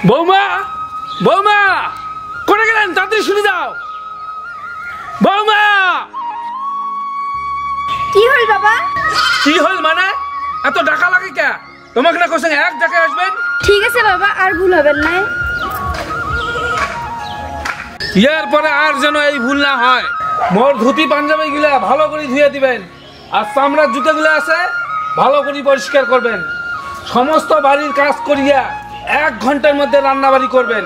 বৌমা বৌমা কোথায় গেলেন? তাড়াতাড়ি শুনে যাও। বৌমা কি হল বাবা? কি হল মানে এত ডাকা লাগে কে? তোমাকে না কোসে এক ডাকে আসবেন। ঠিক আছে বাবা, আর ভুল হবে না। এর পরে আর যেন এই ভুল না হয়। মোর ধুতি পাঞ্জাবি গুলা ভালো করে ধুয়ে দিবেন, আর চামড়ার জুতো গুলা আছে ভালো করে পরিষ্কার করবেন। সমস্ত বাড়ির কাজ করিয়া 1 ঘন্টার মধ্যে রান্না বাড়ি করবেন।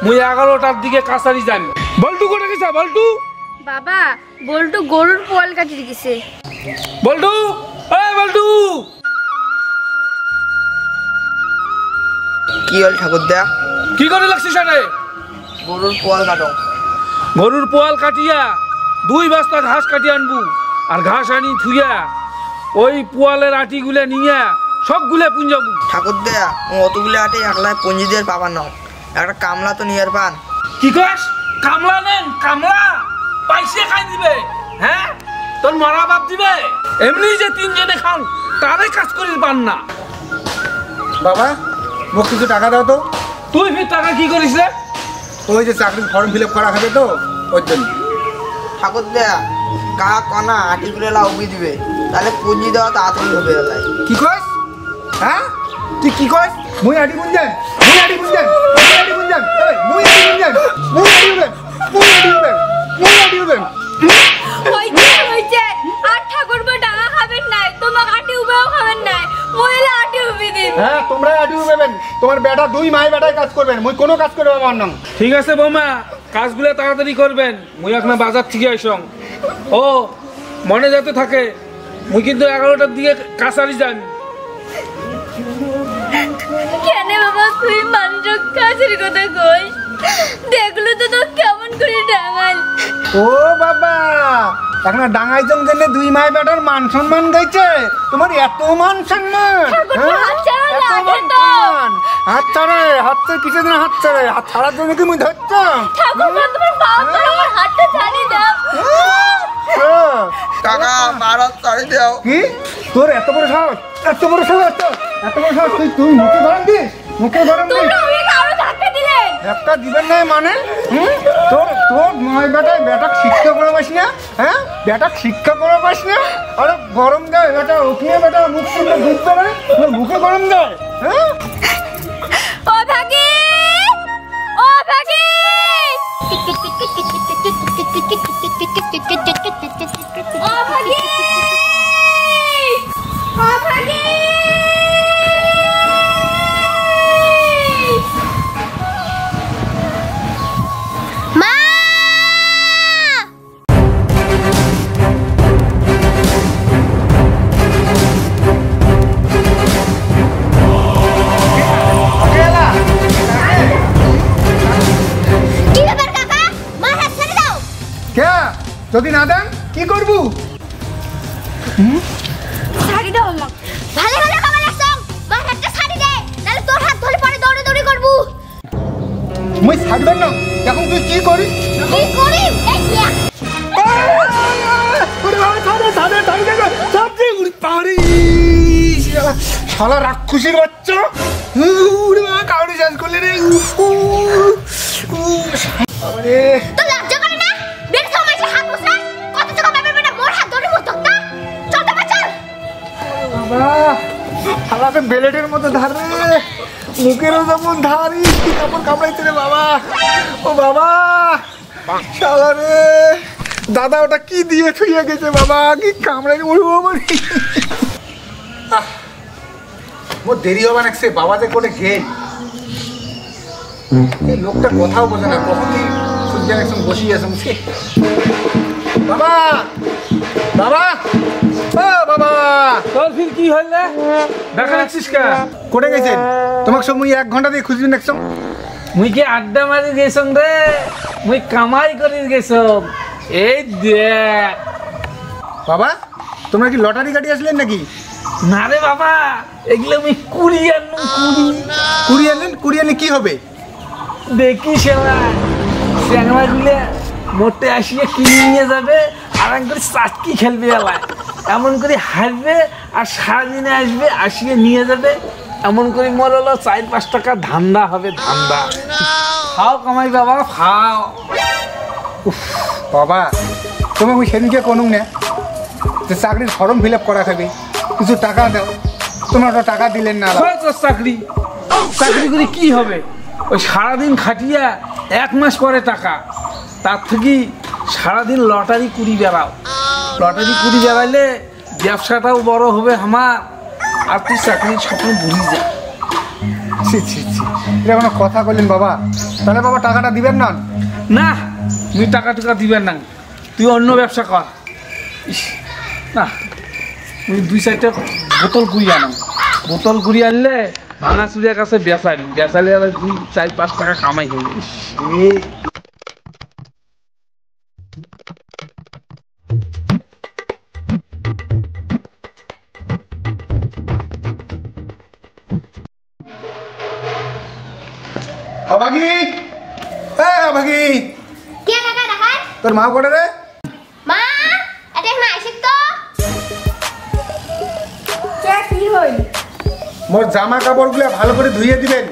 মুই 11টার দিকে কাছারি যান। বল্টু কোথায় গেছে? বল্টু বাবা, বল্টু গরুর পোয়াল কাটিয়ে গেছে। বল্টু এই বল্টু। কি হল ঠাকুরদা? কি করে লাগছিস আরে? গরুর পোয়াল কাটো। গরুর পোয়াল কাটিয়া 2 বস্তা ঘাস কাটিয়ে আনবু, আর ঘাস আনি থুইয়া ওই পোয়ালের আটিগুলা নিয়া সবগুলা পুঞ্জাবু। ঠাকুরদা অতগুলো আটে একলাই পুঞ্জি দিয়ে পাবার নাও, একটা কামলা তো নিয়ে পান। কি কস? কামলা নেন? কামলা পয়সা খাই দিবে? হ্যাঁ, তোর মরা বাপ দিবে? এমনি যে 3 জনে খান তারে কাজ করির পান না। বাবা মোক কিছু টাকা দাও তো। তুই ফির টাকা কি করিস রে? ওই যে চাকরির ফর্ম ফিল আপ করা হবে তো ওর জন্য। ঠাকুরদা কা কনা আটিগুলো উবি দিবে, তাহলে পুঞ্জি দেওয়া তাড়াতাড়ি হবে। কি কস? হ্যাঁ তুই কি কস? মুই আটি গুঞ্জান, মুই আটি গুঞ্জান, মুই আটি গুঞ্জান, মুই আটি গুঞ্জান, মুই আটি গুঞ্জান, মুই আটি গুঞ্জান, মুই আটি গুঞ্জান। হইছে আর ঠাকুরপো টাকা খাবেন না, তোমার আটি উবেও খাবেন না, মহিলা আটি উবি দিন। হ্যাঁ তোমরা আটি উবেবেন, তোমার বেটা 2 মাই বেটায় কাজ করবেন, মুই কোনো কাজ করবে আমার না। ঠিক আছে বৌমা, কাজগুলো তাড়াতাড়ি করবেন। মুই এখন বাজার থেকে আইসং। ও মনে যাতে থাকে, মুই কিন্তু 11টার দিকে কাছারি যান। কেন বাবা তুই মানুষ কাছের কথা কইস? দেখলো তো তো কেমন করে ডাঙাল। ও বাবা, এখন ডাঙাইজন জন্য 2 মাই বেটার মান সম্মান গাইছে। তোমার এত মান সম্মান? হাত ছাড়ে, হাত ছাড়ে কিছুদিন হাত ছাড়ে, হাত ছাড়ার জন্য কি মুই ধরতাম? কাকা মারাত তাড়ি দাও। কি তোর এত বড় সাহস? এত বড় সাহস? এত বড় সাহস? তুই মুখে ধরেন দিস? মুখে ধরেন দিস? একটা দিবেন নাই মানে? তোর তোর নয় বেটায় বেটাক শিক্ষা করে পাস না? হ্যাঁ বেটাক শিক্ষা করে পাস না? আরে গরম দেয় বেটা, উঠিয়ে বেটা মুখ শুনলে বুঝতে পারে মুখে গরম দেয়। হ্যাঁ ও ভাগি, ও ভাগি, ও ভাগি, ও ভাগি। মা যদি না দেন কি করবো? শাড়ি দাও না, ভালো ভালো খাবার লাগছং, মার একটা শাড়ি দে, নালে তোর হাত ধরে পরে দৌড়ে দৌড়ে করব। মুই ছাড়বেন না। এখন তুই কি করিস? কি করি? এই দিয়া ওরে বাবা, ছাড়ে ছাড়ে ছাড়ে গেল ছাড়ে। উড়ি পারি শালা রাক্ষসীর বাচ্চা। উড়ে বাবা কাউরি শেষ করলে রে। আরে তো লজ্জা করে না? বের সময় সে হাত মুছরা, কত টাকা বাবার বেটা মোর হাত ধরে মুছতক না। চল তো বাচ্চা। বাবা শালাকে বেলেটের মতো ধারে, মুখেরও যেমন ধারি, কি কাপড় কামড়াইতে রে বাবা। ও বাবা শালা রে, দাদা ওটা কি দিয়ে থুইয়া গেছে বাবা, কি কামড়াই উড়বো মানে। মোর দেরি হবে না, বাবা যে কোনে গেল। এই লোকটা কথাও বোঝে না, কখনই সূর্যের একসঙ্গে বসিয়ে আছে। বাবা বাবা ও বাবা, তোর ফির কি হল রে? দেখা যাচ্ছিস কা? কোটে গেছেন? তোমাকে সব মুই 1 ঘন্টা দিয়ে খুঁজবেন একসং। মুই কি আড্ডা মারি গেছং রে? মুই কামাই করি গেছং। এই দেখ বাবা, তোমরা কি লটারি কাটি আসলেন নাকি? না রে বাবা, এগুলো আমি কুড়ি আনলাম। কুড়ি আনলেন? কুড়ি আনলে কি হবে? দেখি চ্যাংলা গুলে মোটে আসিয়ে কিনে নিয়ে যাবে, আর একবার চাটকি খেলবে এলায়, এমন করে হারবে আর সারাদিনে আসবে, আসিয়ে নিয়ে যাবে। এমন করে মোর হলো 4-5 টাকা ধান্দা হবে, ধান্দা। খাও কামাই বাবা, খাও। বাবা তুমি ওই সেদিনকে কোনো না যে চাকরির ফর্ম ফিল আপ করা থাকবে, কিছু টাকা দাও, তোমরা ওটা টাকা দিলেন না। তোর চাকরি চাকরি করে কি হবে? ওই সারাদিন খাটিয়া 1 মাস পরে টাকা, তার থেকে সারাদিন লটারি কুড়ি বেড়াও। লটারি কুড়ি বেড়াইলে ব্যবসাটাও বড় হবে আমার, আর তুই চাকরির স্বপ্ন ভুলি যা। ছি ছি ছি, এটা কোনো কথা বললেন বাবা? তাহলে বাবা টাকাটা দিবেন না? না, তুই টাকা টাকা দিবেন না, তুই অন্য ব্যবসা কর। ইস, না তুই 2-4টা বোতল কুড়ি আনো, বোতল কুড়ি আনলে ভাঙা চুরিয়ার কাছে বেচাইলি, বেচাইলে 2-4-5 টাকা কামাই হয়ে। অভাগী, অভাগী, কে টাকা দেখায়? তোর মা কোটে রে? মা, এটা না আইছিস তো? কে কি হই? মোর জামা কাপড়গুলো ভালো করে ধুইয়ে দিবেন,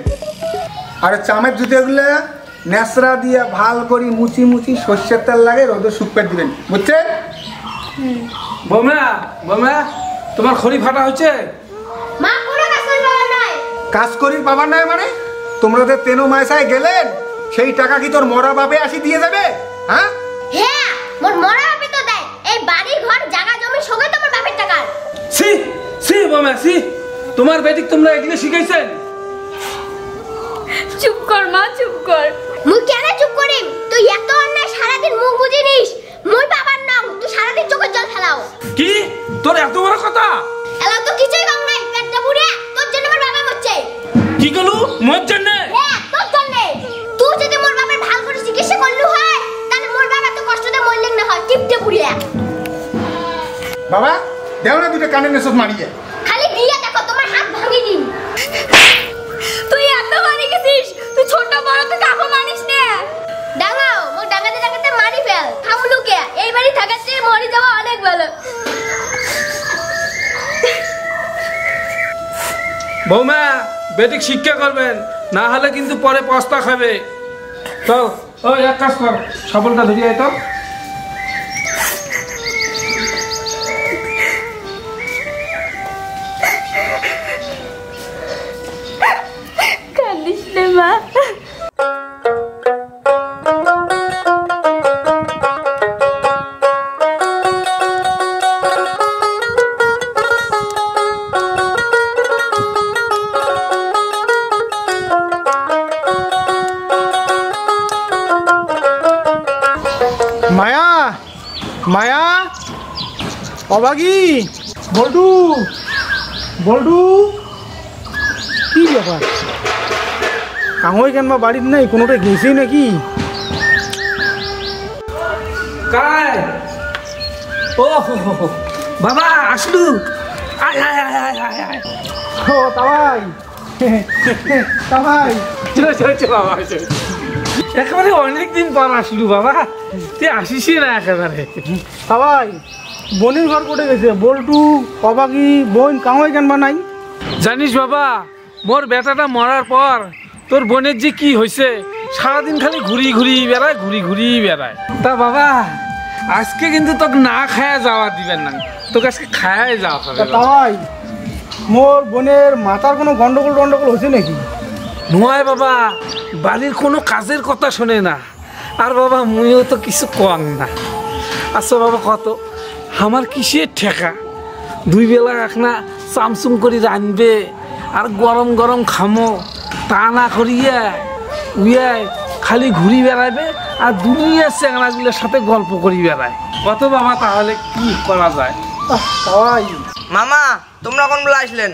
আর চামের জুতোগুলো ন্যাসরা দিয়ে ভাল করে মুচি মুচি সর্ষের তেল লাগে রোদে শুকতে দিবেন, বুঝছেন? বৌমা, বৌমা, তোমার খড়ি ফাটা হচ্ছে? মা কোনো কাজ করবে না। কাজ করি পাবার নাই মানে? তোমরা যে তেনো মাইসায় গেলেন, সেই টাকা কি তোর মরা বাপে আসি দিয়ে যাবে? হ্যাঁ হ্যাঁ, মোর মরা বাপে তো দেয়। এই বাড়ি ঘর জায়গা জমি সবই তোমার বাপের টাকা। সি সি বৌমা, সি, তোমার বেটিক তোমরা এগুলো শিখাইছেন? চুপ কর মা, চুপ কর। মুই কেন চুপ করিম? তুই এত অন্যায় সারাদিন মুখ বুঝিনিস। মুই বাবার নাম, তুই সারাদিন চোখের জল ফেলাও। কি তোর এত বড় কথা? এলা তো কিছুই কম নাই, পেটটা পুড়ে তোর জন্য আমার বাবা মরছে। কি গেল মোর জন্য? হ্যাঁ, তোর জন্য। তুই যদি মোর বাবার ভালো করে চিকিৎসা করলু হয়, তাহলে মোর বাবা তো কষ্টতে মরলেন না হয়, টিপটে পুড়ে। বাবা দেও না দুটো কানে নেসত মারিয়ে। খালি দিয়ে দেখো, তোমার হাত ভাঙি দিন। তুই এত মারি গেছিস, তুই ছোট বড় তো কাকু মানিস না। ডাঙাও, মোর ডাঙাতে ডাঙাতে মারি ফেল। থামলুকে এই বাড়ি থাকাতে মরি যাওয়া অনেক ভালো। বৌমা, বেটিক শিক্ষা করবেন, না হলে কিন্তু পরে পস্তা খাবে। তো ওই এক কাজ কর, সবলটা ধরিয়ে আয় তো। কাঁদিস না মা। মায়া, মায়া, অভাগী, বল্টু, বল্টু, কি ব্যাপার? কাঙই কেন বা বাড়ির নাই, কোনোটা গেছেই নাকি? কাই ও বাবা আসলু, আয় আয় আয় আয় আয় আয়। ও তাই, তাই চলো চলো চলো বাবা, চলো। একেবারে অনেকদিন পর আসলু বাবা, তুই আসিসই না একেবারে। তাই বোনের ঘর কোটে গেছে? বল্টু, অভাগী, বোন কাঙই কেন বা নাই? জানিস বাবা, মোর বেটাটা মরার পর তোর বোনের যে কি হয়েছে, সারাদিন খালি ঘুরি ঘুরি বেড়ায়, ঘুরি ঘুরি বেড়ায়। তা বাবা আজকে কিন্তু তোকে না খায়া যাওয়া দিবেন না, তোকে আজকে খায়াই যাওয়া হবে। তাই মোর বোনের মাথার কোনো গন্ডগোল টন্ডগোল হয়েছে নাকি? নয় বাবা, বাড়ির কোনো কাজের কথা শোনে না, আর বাবা মুইও তো কিছু কম না। আচ্ছা বাবা কত আমার কিসের ঠেকা, 2 বেলা একনা চামচুম করে রানবে আর গরম গরম খামো, তা না করিয়া উইয়া খালি ঘুরি বেড়াবে আর দুনিয়ার চ্যাংড়াগুলোর সাথে গল্প করি বেড়ায়। কত বাবা তাহলে কি করা যায়? তাই মামা তোমরা কোন বেলা আসলেন?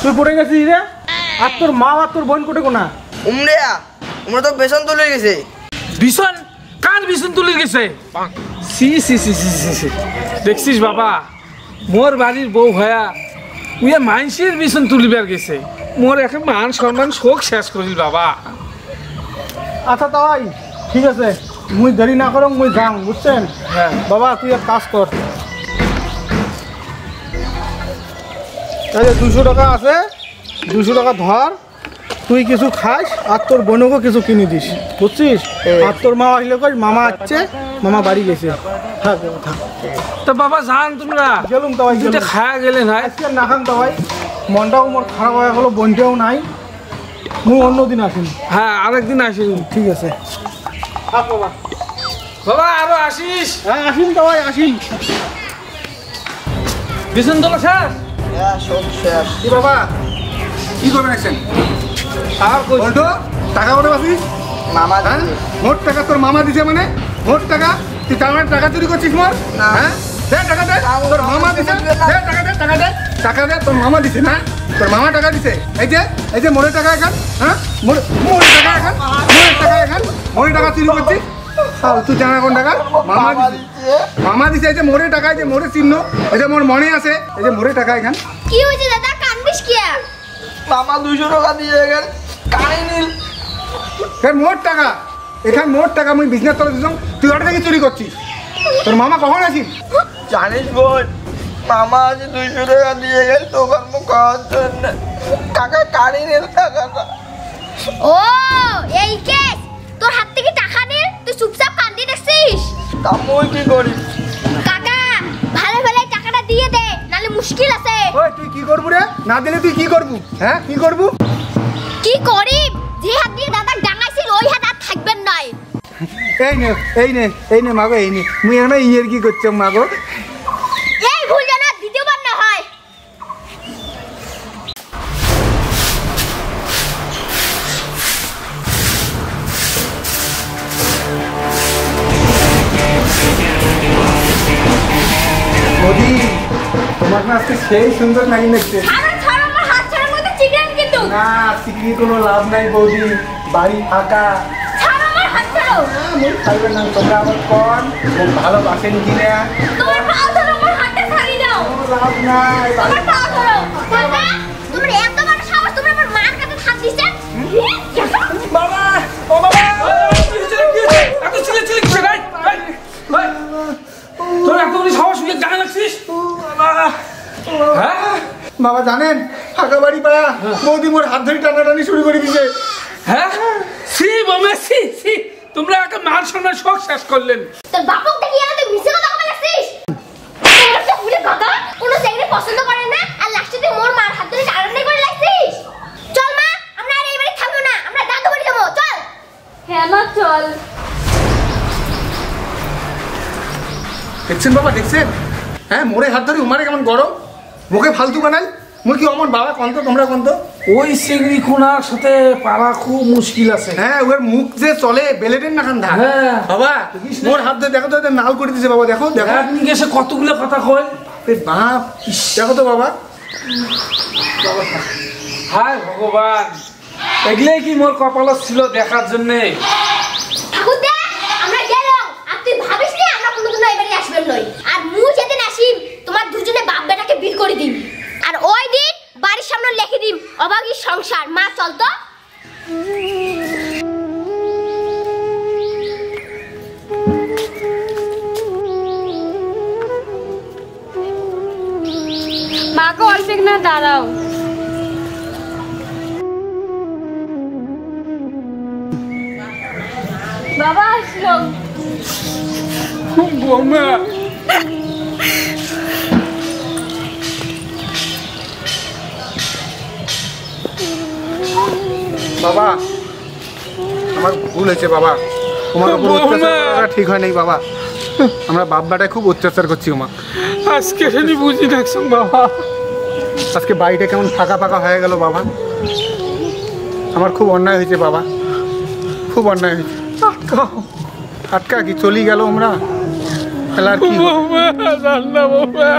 তুই পড়ে গেছিস রে? আর তোর মা আর তোর বোন কোটে কোনা? উমরিয়া, উমরা তো বেসন তুলে গেছে। বিছন? কার বিছন তুলে গেছে? সি সি সি সি সি সি, দেখছিস বাবা, মোর বাড়ির বউ হয়া উইয়া মাইনসের বিছন তুলিবার গেছে, মোর এখন মান সম্মান শোক শেষ করিল বাবা। আচ্ছা তাই ঠিক আছে, মুই দেরি না করো, মুই যাম, বুঝছেন? হ্যাঁ বাবা তুই এক কাজ কর, এই যে 200 টাকা আছে, 200 টাকা ধর, তুই কিছু খাস আর তোর বোনকে কিছু কিনে দিস, বুঝছিস? আর তোর মা আসলে কই মামা আসছে, মামা বাড়ি গেছে। থাক থাক। তো বাবা যান তোমরা, গেলুম তো ভাই, দুইটা খায়া গেলে না আজকে না খান তো ভাই, মনটাও মোর খারাপ হয়ে গেলো, বোনটাও নাই, মুই অন্যদিন আসিন। হ্যাঁ আরেকদিন আসিস। ঠিক আছে, থাক বাবা। বাবা আরো আসিস। হ্যাঁ আসিন তো ভাই, আসিন। বিছন তোলা শেষ? হ্যাঁ সব শেষ। কি বাবা, কি করবেন আছেন? আর কই বলতো টাকা করে বাসিস? মামা হ্যাঁ দিছে। মোট টাকা তোর মামা দিছে, মানে মোট টাকা? তুই তার মানে টাকা চুরি করছিস মোর? না। হ্যাঁ দে টাকা দে, তোর মামা দিছে, দে টাকা দে, টাকা দে, টাকা দে, তোর মামা দিছে না? তোর মামা টাকা দিছে। এই যে মোড়ে টাকা এখান, হ্যাঁ মোড়ে টাকা এখান, মোড়ে টাকা এখান, মোড়ে টাকা চুরি করছিস? তুই জানা কোন টাকা? মামা দিছে। মামা দিছে, এই যে মোড়ে টাকা, এই যে মোড়ে চিহ্ন, এই যে মোর মনে আছে, এই যে মোড়ে টাকা এখান। কি হয়েছে দাদা, কান্দিস কি? মামা 200 টাকা দিয়ে গেল, কানে নীল। মোট টাকা এখানে, মোট টাকা মুই বিজনেস করে দিলাম, তুই ওটা থেকে চুরি করছিস। তোর মামা কখন আসিস? জানিস বোন, মামা আজ 200 টাকা দিয়ে গেল তোর মুখ খাওয়ার জন্য। কাকা কানে নীল টাকাটা। ও এই কেস, তোর হাত থেকে টাকা নে, তুই চুপচাপ কান্দি দেখছিস? তা মুই কি করি? কাকা ভালো ভালো টাকাটা দিয়ে দে, নালে মুশকিল আছে। ওই তুই কি করবু রে? না দিলে তুই কি করবু? হ্যাঁ কি করবু? কি করি, যে হাত দিয়ে দাদা ডাঙাইছিল ওই হাত আর থাকবেন নাই। এই নে এই নে এই নে মাগো, এই নে মুই এখানে ইয়ের কি করছো মাগো? এই ভুল যেন আর দ্বিতীয়বার না হয়। মোদি তোমার না আজকে সেই সুন্দর নাকি দেখতে। ছাড়ো ছাড়ো, আমার হাত ছাড়ার মধ্যে চিকেন কিন্তু। না চিকনি কোনো লাভ নাই বৌদি, বাড়ি ফাঁকা। ছাড়ো আমার হাত, ছাড়ো। মুই খাইবে না, তোমরা আমার কন ভালোবাসেন কিনা? তোমার পা ধরো, আমার হাতটা ছাড়িয়ে দাও। কোনো লাভ নাই। তোমার পা ধরো। দাদা তুমি এত বড় সাহস, তুমি আমার মার কাছে হাত দিছ? বাবা, ও বাবা, এত চিলে চিলে কিসের? তোর এত বড় সাহস, গায়ে লাগছিস? হ্যাঁ বাবা জানেন ফাঁকা বাড়ি পায়া বৌদি মোর হাত ধরে টানাটানি শুরু করে দিছে। হ্যাঁ সি বাবা সি সি, তোমরা একটা মান সম্মান শখ শেষ করলেন। তোর বাপকে কি আমাদের মিছে কথা বলেছিস? তোমরা তো ভুলে কথা, কোনো ছেলে পছন্দ করে না, আর লাস্টে তুই মোর মার হাত ধরে টানাটানি করে লাগছিস। চল মা, আমরা আর এই বাড়ি থাকবো না, আমরা দাদু বাড়ি যাবো, চল। হ্যাঁ মা চল। দেখছেন বাবা, দেখছেন? হ্যাঁ মোরে হাত ধরে উমারে কেমন গরম, মুখে ফালতু বানাই। মুই কি অমন বাবা কন্ত, তোমরা কন্ত? ওই চিংড়ি খুনার সাথে পারা খুব মুশকিল আছে। হ্যাঁ ওর মুখ যে চলে বেলেটের না খান ধা। হ্যাঁ। বাবা দেখিস না? মোর হাত ধরে দেখো তো, নাল করে দিছে বাবা, দেখো দেখো। আপনি এসে কতগুলো কথা কয়। বাপ দেখো তো বাবা। হায় ভগবান, এগুলাই কি মোর কপালত ছিল দেখার জন্যে? ঠাকুর দে, আমরা গেলাম, আর তুই ভাবিস না আমরা কোনোদিন এই বাড়ি আসবেন নই। আর মু যেদিন আসিম, তোমার দুজনে বাপ বেটাকে বিল করে দিম, আর ওই দিন বাড়ির সামনে লিখে দিম অভাগী সংসার। মা চল তো। মাকে অল্প না দাঁড়াও। বাবা আসলো। বৌমা বাবা আমার ভুল হয়েছে বাবা, তোমার উপর অত্যাচার করাটা ঠিক হয় নাই বাবা। আমরা বাপ বেটায় খুব অত্যাচার করছি ওমা। আজকে শুনি বুঝি দেখছো বাবা, আজকে বাড়িটা কেমন ফাঁকা ফাঁকা হয়ে গেল বাবা। আমার খুব অন্যায় হয়েছে বাবা, খুব অন্যায় হয়েছে। আটকা কি চলি গেল আমরা, তাহলে আর কি? বৌমা জান না বৌমা।